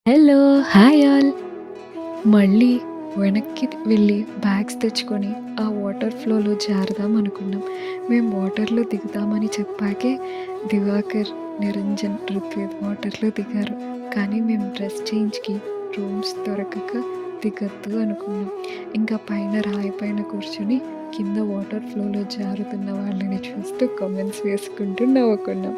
Hello! Hi all. మళ్ళీ వెనక్కి వెళ్ళి బ్యాగ్స్ తెచ్చుకొని ఆ వాటర్ ఫ్లోలో జారుదాం అనుకున్నాం. మేము వాటర్‌లో దిగుతామని చెప్పాకే దివాకర్, నిరంజన్, ఋత్విక్ వాటర్‌లో దిగారు. కానీ మేము డ్రెస్ చేంజ్‌కి రూమ్స్ దొరకక దిగొద్దు అనుకున్నాం. ఇంకా పైన రాయి పైన కూర్చొని కింద వాటర్ ఫ్లోలో జారుతున్న వాళ్ళని చూస్తూ కామెంట్స్ వేసుకుంటూ నవ్వుకున్నాం.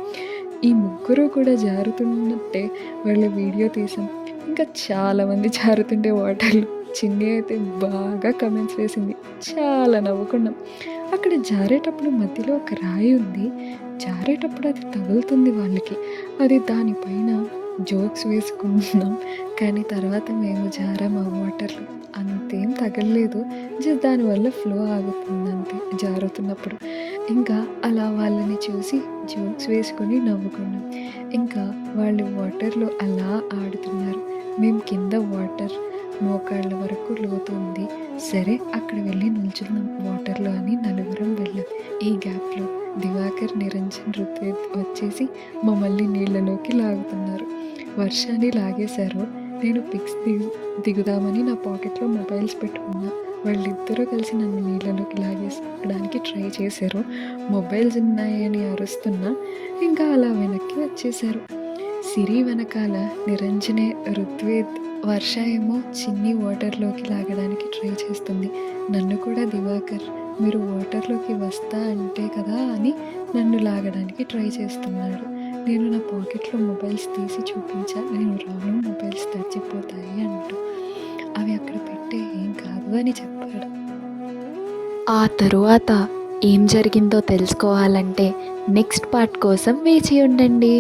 ఈ ముగ్గురు కూడా జారుతున్నట్టే వాళ్ళ వీడియో తీసాం. ఇంకా చాలామంది జారుతుండే వాటర్‌లో చిన్ని అయితే బాగా కామెంట్స్ వేసింది. చాలా నవ్వుకున్నాం. అక్కడ జారేటప్పుడు మధ్యలో ఒక రాయి ఉంది. జారేటప్పుడు అది తగులుతుంది వాళ్ళకి. అది దానిపైన జోక్స్ వేసుకుంటున్నాం. కానీ తర్వాత మేము జారాం ఆ వాటర్‌లో. అంతేం తగలలేదు. జస్ట్ దానివల్ల ఫ్లో ఆగుతుందంతే జారుతున్నప్పుడు. ఇంకా అలా వాళ్ళని చూసి జోక్స్ వేసుకొని నవ్వుకున్నాం. ఇంకా వాళ్ళు వాటర్‌లో అలా ఆడుతున్నారు. మేము కింద వాటర్ మోకాళ్ళ వరకు లోతు ఉంది. సరే అక్కడ వెళ్ళి నిల్చుందాం వాటర్‌లో అని నలుగురం వెళ్ళాం. ఈ గ్యాప్‌లో దివాకర్, నిరంజన్, ఋత్విక్ వచ్చేసి మమ్మల్ని నీళ్ళలోకి లాగుతున్నారు. వర్షాన్ని లాగేశారు. నేను పిక్స్ దిగుదామని నా పాకెట్‌లో మొబైల్స్ పెట్టుకున్నా. వాళ్ళిద్దరూ కలిసి నన్ను నీళ్ళలోకి లాగేసుకోవడానికి ట్రై చేశారు. మొబైల్స్ ఉన్నాయని అరుస్తున్నా ఇంకా అలా వెనక్కి వచ్చేశారు. సిరి వెనకాల నిరంజనే, ఋత్విక్, వర్ష ఏమో చిన్ని వాటర్‌లోకి లాగడానికి ట్రై చేస్తుంది. నన్ను కూడా దివాకర్ మీరు వాటర్‌లోకి వస్తా అంటే కదా అని నన్ను లాగడానికి ట్రై చేస్తున్నాడు. నేను నా పాకెట్‌లో మొబైల్స్ తీసి చూపించా. నేను రాను, మొబైల్స్ తడిచిపోతాయి అంటూ. అవి అక్కడ పెట్టే ఏం కాదు అని చెప్పాడు. ఆ తరువాత ఏం జరిగిందో తెలుసుకోవాలంటే నెక్స్ట్ పార్ట్ కోసం వేచి ఉండండి.